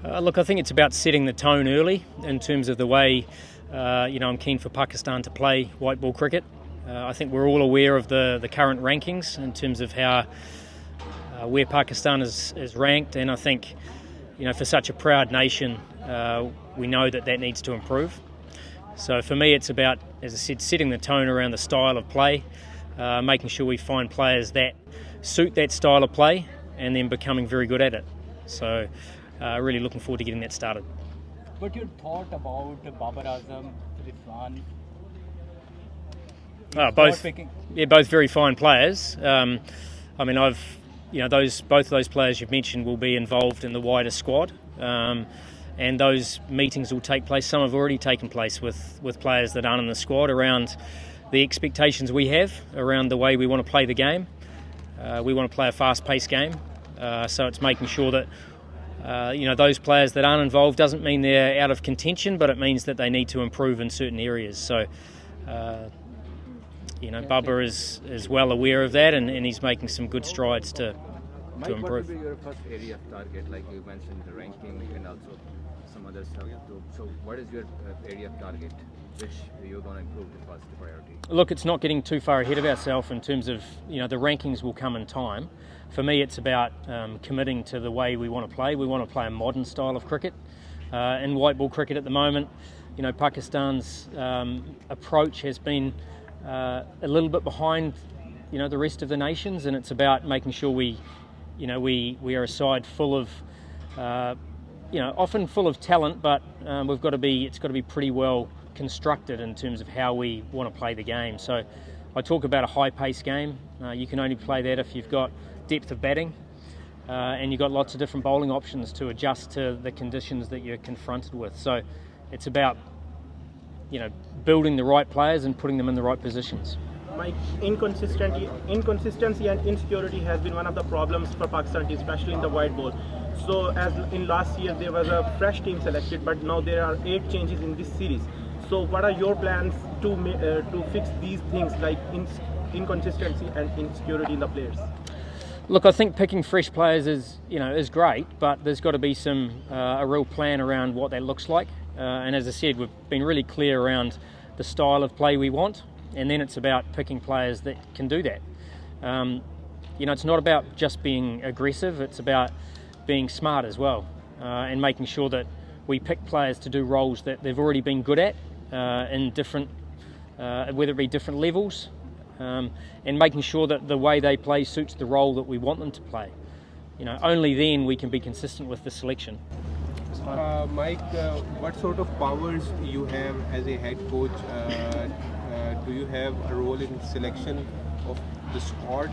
Look, I think it's about setting the tone early in terms of the way, I'm keen for Pakistan to play white ball cricket. I think we're all aware of the current rankings in terms of how where Pakistan is ranked, and I think, for such a proud nation, we know that needs to improve. So for me, it's about, as I said, setting the tone around the style of play, making sure we find players that suit that style of play, and then becoming very good at it. So really looking forward to getting that started. What your thought about Babar Rizwan? Both very fine players. Both of those players you've mentioned will be involved in the wider squad, and those meetings will take place. Some have already taken place with players that aren't in the squad around the expectations we have around the way we want to play the game. We want to play a fast-paced game, so it's making sure that those players that aren't involved doesn't mean they're out of contention, but it means that they need to improve in certain areas. So, Babar is well aware of that, and he's making some good strides to improve. What would be your first area of target? Like you mentioned, the ranking and also some other stuff. So, what is your area of target, which you're going to improve the first priority? Look, it's not getting too far ahead of ourselves in terms of, the rankings will come in time. For me, it's about committing to the way we want to play. We want to play a modern style of cricket. In white ball cricket at the moment, Pakistan's approach has been a little bit behind, the rest of the nations, and it's about making sure we are a side full of, often full of talent, but it's got to be pretty well constructed in terms of how we want to play the game. So I talk about a high-paced game. You can only play that if you've got depth of batting, and you've got lots of different bowling options to adjust to the conditions that you're confronted with. So it's about, building the right players and putting them in the right positions. Mike, inconsistency and insecurity has been one of the problems for Pakistan, especially in the white ball. So as in last year there was a fresh team selected, but now there are 8 changes in this series. So what are your plans to fix these things like inconsistency and insecurity in the players? Look, I think picking fresh players is great, but there's got to be a real plan around what that looks like. And as I said, we've been really clear around the style of play we want, and then it's about picking players that can do that. It's not about just being aggressive; it's about being smart as well, and making sure that we pick players to do roles that they've already been good at in different, whether it be different levels. And making sure that the way they play suits the role that we want them to play. Only then we can be consistent with the selection. Mike, what sort of powers you have as a head coach? Do you have a role in selection of the squad?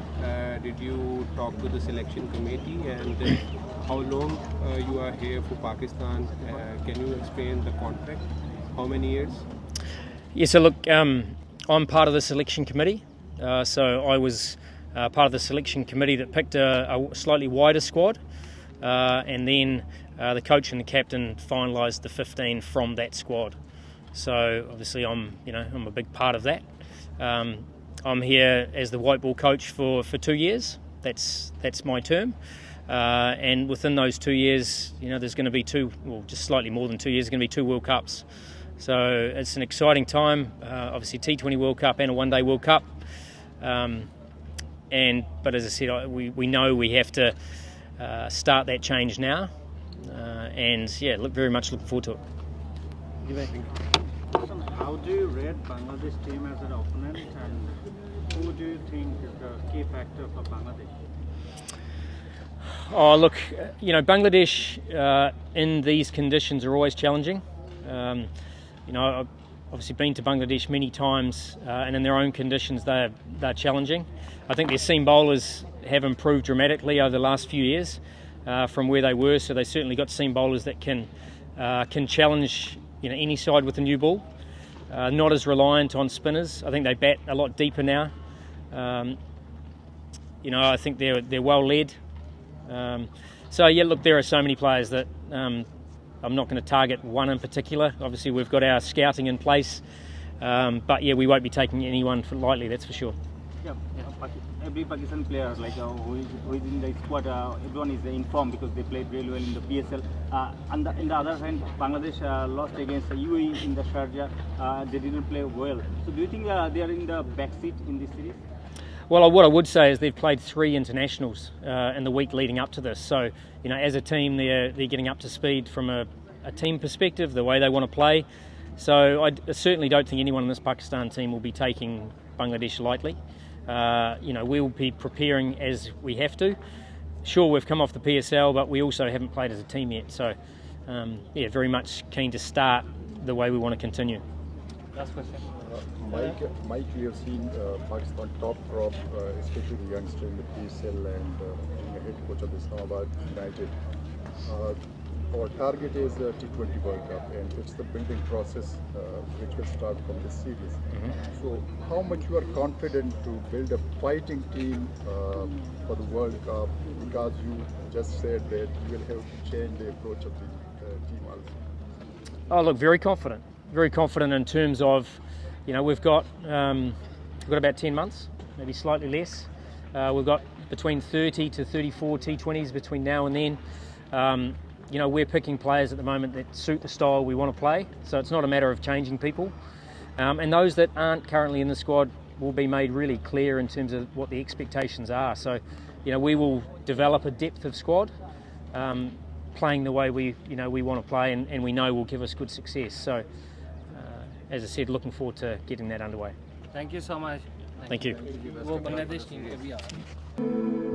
Did you talk to the selection committee? And how long you are here for Pakistan? Can you explain the contract? How many years? Yeah, so look, I'm part of the selection committee. So I was part of the selection committee that picked a slightly wider squad, and then the coach and the captain finalised the 15 from that squad. So obviously I'm a big part of that. I'm here as the white ball coach for 2 years. That's my term, and within those 2 years, there's going to be just slightly more than 2 years. There's going to be 2 World Cups. So it's an exciting time. Obviously T20 World Cup and a One Day World Cup. But as I said, we know we have to start that change now, very much looking forward to it. How do you rate Bangladesh team as an opponent, and who do you think is the key factor for Bangladesh? Oh, look, Bangladesh in these conditions are always challenging. I've obviously been to Bangladesh many times, and in their own conditions they're challenging. I think their seam bowlers have improved dramatically over the last few years from where they were, so they certainly got seam bowlers that can challenge any side with a new ball. Not as reliant on spinners. I think they bat a lot deeper now. I think they're well led. Look, there are so many players that I'm not going to target one in particular. Obviously, we've got our scouting in place, but we won't be taking anyone lightly, that's for sure. Yeah. every Pakistan player like who is in the squad, everyone is informed because they played really well in the PSL. And in the other hand, Bangladesh lost against UAE in the Sharjah. They didn't play well. So do you think they are in the backseat in this series? Well, what I would say is they've played 3 internationals in the week leading up to this. So, you know, as a team, they're getting up to speed from a team perspective, the way they want to play. So I certainly don't think anyone in this Pakistan team will be taking Bangladesh lightly. You know, we'll be preparing as we have to. Sure, we've come off the PSL, but we also haven't played as a team yet. So, yeah, very much keen to start the way we want to continue. Last question. Mike, we have seen Pakistan top crop, especially the youngster in the PSL and being a head coach of the Islamabad United. Our target is the T20 World Cup, and it's the building process which will start from this series. So, how much you are confident to build a fighting team for the World Cup? Because you just said that you will have to change the approach of the team also. Oh, look, very confident. Very confident in terms of, you know, we've got about 10 months, maybe slightly less. We've got between 30 to 34 T20s between now and then. You know, we're picking players at the moment that suit the style we want to play, so it's not a matter of changing people. And those that aren't currently in the squad will be made really clear in terms of what the expectations are. So, you know, we will develop a depth of squad, playing the way we want to play, and we know will give us good success. So, as I said, looking forward to getting that underway. Thank you so much. Thank you. वो Bangladesh team के भी आ